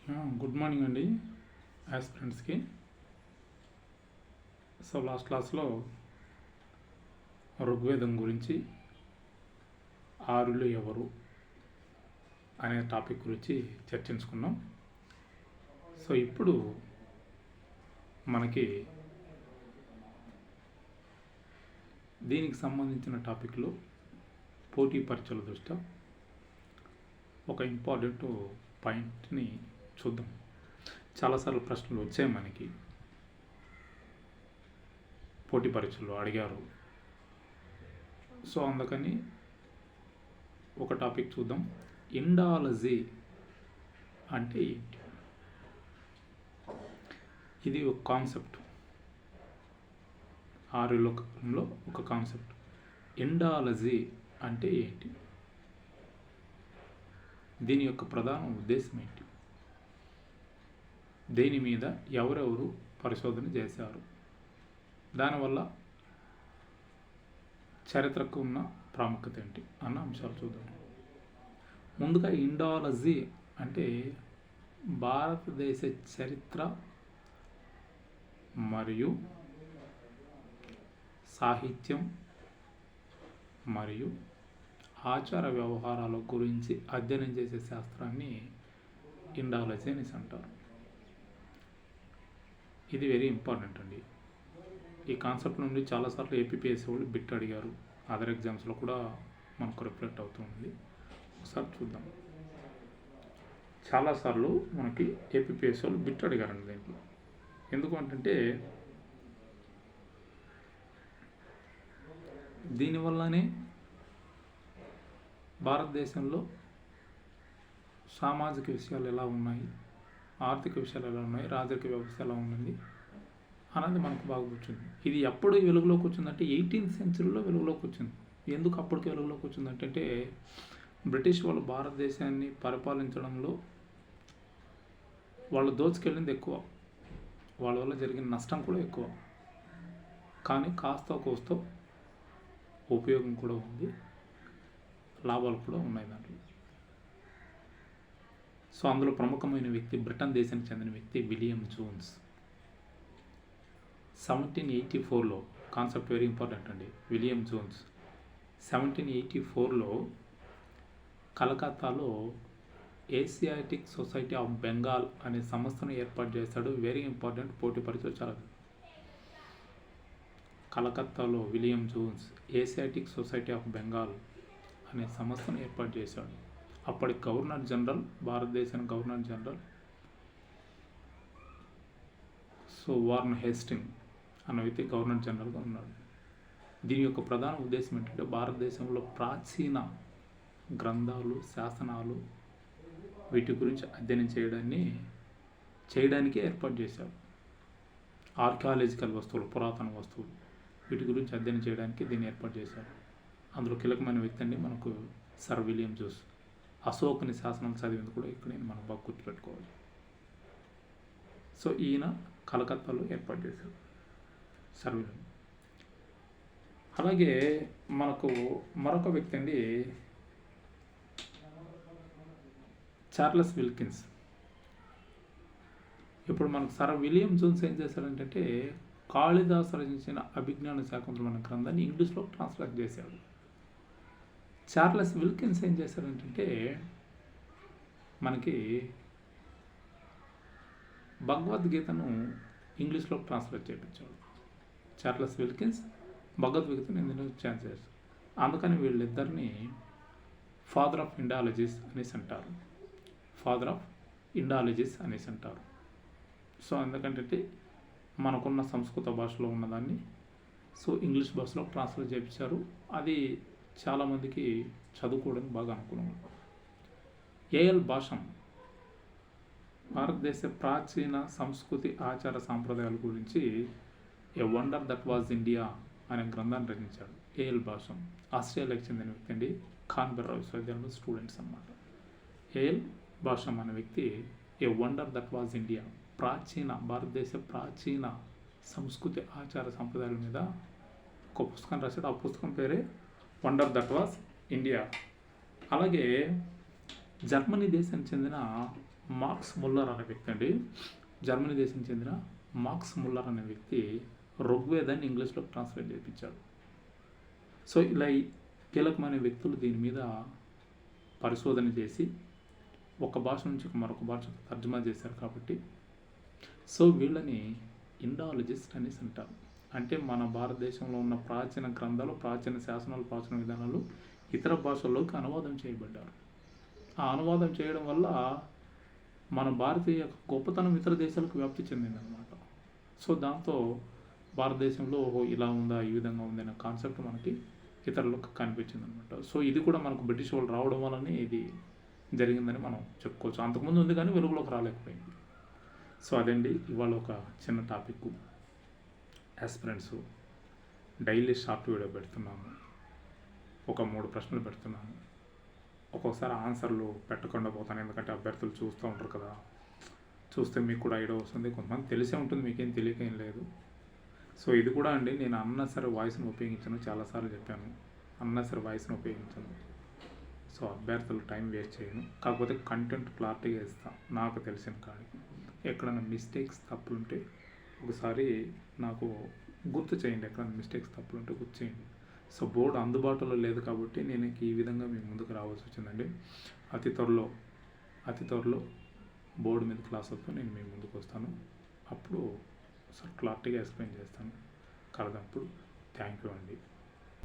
Good morning అండి ఆస్పిరెంట్స్కి. So last క్లాస్లో ఋగ్వేదం గురించి ఆర్యులు ఎవరు అనే టాపిక్ గురించి చర్చించుకున్నాం. సో ఇప్పుడు మనకి దీనికి సంబంధించిన టాపిక్లో పోటీ పరీక్షల దృష్ట్యా ఒక ఇంపార్టెంట్ పాయింట్ని చూద్దాం. చాలాసార్లు ప్రశ్నలు వచ్చాయి మనకి, పోటీ పరీక్షల్లో అడిగారు. సో అందుకని ఒక టాపిక్ చూద్దాం. ఇండాలజీ అంటే ఏంటి? ఇది ఒక కాన్సెప్ట్, ఆర్యులోకంలో ఒక కాన్సెప్ట్. ఇండాలజీ అంటే ఏంటి? దీని యొక్క ప్రధాన ఉద్దేశం ఏంటి? దేని మీద ఎవరెవరు పరిశోధన చేశారు? దానివల్ల చరిత్రకు ఉన్న ప్రాముఖ్యత ఏంటి అన్న అంశాలు చూద్దాం. ముందుగా ఇండాలజీ అంటే భారతదేశ చరిత్ర మరియు సాహిత్యం మరియు ఆచార వ్యవహారాల గురించి అధ్యయనం చేసే శాస్త్రాన్ని ఇండాలజీ అనేసి అంటారు. ఇది వెరీ ఇంపార్టెంట్ అండి. ఈ కాన్సెప్ట్ నుండి చాలాసార్లు ఏపీపీఎస్సీ వాళ్ళు బిట్ అడిగారు. అదర్ ఎగ్జామ్స్లో కూడా మనకు రిఫ్లెక్ట్ అవుతుంది. ఒకసారి చూద్దాం. చాలాసార్లు మనకి ఏపీపీఎస్సీ వాళ్ళు బిట్ అడిగారండి దీంట్లో. ఎందుకు అంటే దీనివల్లనే భారతదేశంలో సామాజిక విషయాలు ఎలా ఉన్నాయి, ఆర్థిక విషయాలు ఎలా ఉన్నాయి, రాజకీయ వ్యవస్థ ఎలా ఉన్నది అనేది మనకు బాగా వచ్చింది. ఇది ఎప్పుడు వెలుగులోకి వచ్చిందంటే 18th సెంచరీలో వెలుగులోకి వచ్చింది. ఎందుకు అప్పటికి వెలుగులోకి వచ్చిందంటే బ్రిటిష్ వాళ్ళు భారతదేశాన్ని పరిపాలించడంలో వాళ్ళు దోచుకెళ్ళింది ఎక్కువ, వాళ్ళ వల్ల జరిగిన నష్టం కూడా ఎక్కువ. కానీ కాస్త కోస్తో ఉపయోగం కూడా ఉంది, లాభాలు కూడా ఉన్నాయి దాంట్లో. సో అందులో ప్రముఖమైన వ్యక్తి బ్రిటన్ దేశానికి చెందిన వ్యక్తి విలియం జోన్స్. 1784లో కాన్సెప్ట్ వెరీ ఇంపార్టెంట్ అండి. విలియం జోన్స్ 1784లో కలకత్తాలో ఏసియాటిక్ సొసైటీ ఆఫ్ బెంగాల్ అనే సంస్థను ఏర్పాటు చేశాడు. వెరీ ఇంపార్టెంట్, పోటీ పరీక్షలు చాలా. కలకత్తాలో William Jones Asiatic society of Bengal అనే సంస్థను ఏర్పాటు చేశాడు. అప్పటి గవర్నర్ జనరల్, భారతదేశానికి governor general so Warren Hasting అన్న వ్యక్తి గవర్నర్ జనరల్గా ఉన్నాడు. దీని యొక్క ప్రధాన ఉద్దేశం ఏంటంటే భారతదేశంలో ప్రాచీన గ్రంథాలు, శాసనాలు వీటి గురించి అధ్యయనం చేయడానికే ఏర్పాటు చేశాడు. ఆర్కియాలజికల్ వస్తువులు, పురాతన వస్తువులు వీటి గురించి అధ్యయనం చేయడానికి దీన్ని ఏర్పాటు చేశారు. అందులో కీలకమైన వ్యక్తి అండి మనకు సర్ విలియం జోన్స్. అశోకుని శాసనాలు చదివింది కూడా ఇక్కడ మనం బాగా గుర్తుపెట్టుకోవాలి. సో ఈయన కలకత్తాలో ఏర్పాటు చేశారు సర్ విలియం. అలాగే మనకు మరొక వ్యక్తి అండి చార్లెస్ విల్కిన్స్. ఇప్పుడు మనకు సర్ విలియం జోన్స్ ఏం చేశారంటే కాళిదాసు రచించిన అభిజ్ఞాన శాకుంతలం అనే గ్రంథాన్ని ఇంగ్లీష్లో ట్రాన్స్లేట్ చేశాడు. చార్లెస్ విల్కిన్స్ ఏం చేశారంటే మనకి భగవద్గీతను ఇంగ్లీష్లో ట్రాన్స్లేట్ చేయించాడు. చార్లెస్ విల్కిన్స్ భగవద్గీతను ఇంగ్లీష్లో చేశారు. అందుకని వీళ్ళిద్దరిని ఫాదర్ ఆఫ్ ఇండాలజీస్ అనేసి అంటారు. ఫాదర్ ఆఫ్ ఇండాలజీస్ అనేసి అంటారు. సో ఎందుకంటే మనకున్న సంస్కృత భాషలో ఉన్నదాన్ని సో ఇంగ్లీష్ భాషలో ట్రాన్స్లేట్ చేయించారు. అది చాలామందికి చదువుకోవడానికి బాగా అనుకూలంగా ఉంటుంది. ఏఎల్ భాషం భారతదేశ ప్రాచీన సంస్కృతి, ఆచార సాంప్రదాయాల గురించి a wonder that was India అనే గ్రంథాన్ని రచించాడు. ఏఎల్ భాషం ఆస్ట్రేలియాకి చెందిన వ్యక్తి అండి. కాన్బెర్రా విశ్వవిద్యాలయంలో స్టూడెంట్స్ అన్నమాట. ఏఎల్ భాషం అనే వ్యక్తి a wonder that was India, భారతదేశ ప్రాచీన సంస్కృతి, ఆచార సంప్రదాయాల మీద ఒక పుస్తకం రాశాడు. ఆ పుస్తకం పేరే వండర్ దట్ వాజ్ ఇండియా. అలాగే జర్మనీ దేశానికి చెందిన మార్క్స్ ముల్లర్ అనే వ్యక్తి అండి, జర్మనీ దేశం చెందిన మార్క్స్ ముల్లర్ అనే వ్యక్తి ఋగ్వేదాన్ని ఇంగ్లీష్లో ట్రాన్స్లేట్ చేయించాడు. సో ఇలా ఈ కీలకమైన వ్యక్తులు దీని మీద పరిశోధన చేసి ఒక భాష నుంచి మరొక భాషకు తర్జుమా చేశారు కాబట్టి సో వీళ్ళని ఇండాలజిస్ట్ అనేసి అంటారు. అంటే మన భారతదేశంలో ఉన్న ప్రాచీన గ్రంథాలు, ప్రాచీన శాసనాలు, ప్రాచీన విధానాలు ఇతర భాషల్లోకి అనువాదం చేయబడ్డారు. ఆ అనువాదం చేయడం వల్ల మన భారతీయ గొప్పతనం ఇతర దేశాలకు వ్యాప్తి చెందిందనమాట. సో దాంతో భారతదేశంలో ఓహో ఇలా ఉందా, ఈ విధంగా ఉంది అనే కాన్సెప్ట్ మనకి ఇతరులకు కనిపించింది అనమాట. సో ఇది కూడా మనకు బ్రిటిష్ వాళ్ళు రావడం వల్లనే ఇది జరిగిందని మనం చెప్పుకోవచ్చు. అంతకుముందు ఉంది కానీ వెలుగులోకి రాలేకపోయింది. సో అదండి ఇవాళ ఒక చిన్న topic. Aspirants daily short video పెడుతున్నాము, ఒక 3 ప్రశ్నలు పెడుతున్నాను. ఒక్కొక్కసారి ఆన్సర్లు పెట్టకుండా పోతాను, ఎందుకంటే అభ్యర్థులు చూస్తూ ఉంటారు కదా, చూస్తే మీకు కూడా ఐడియా వస్తుంది. కొంతమంది తెలిసే ఉంటుంది, మీకేం తెలియకేం లేదు. సో ఇది కూడా అండి, నేను అన్నసరి వాయిస్ని ఉపయోగించాను, చాలాసార్లు చెప్పాను, అన్నసరి వాయిస్ని ఉపయోగించాను. సో అభ్యర్థులు టైం వేస్ట్ చేయను, కాకపోతే కంటెంట్ క్లారిటీగా ఇస్తాను నాకు తెలిసిన కానీ. ఎక్కడైనా మిస్టేక్స్ తప్పులుంటే ఒకసారి నాకు గుర్తు చేయండి, ఎక్కడైనా మిస్టేక్స్ తప్పులుంటే గుర్తు చేయండి. సో బోర్డు అందుబాటులో లేదు కాబట్టి నేను ఈ విధంగా మీ ముందుకు రావాల్సి వచ్చిందండి. అతి త్వరలో బోర్డు మీద క్లాసులతో నేను మీ ముందుకు వస్తాను. అప్పుడు క్లారిటీగా ఎక్స్ప్లెయిన్ చేస్తాను. కలదప్పుడు థ్యాంక్ యూ అండి.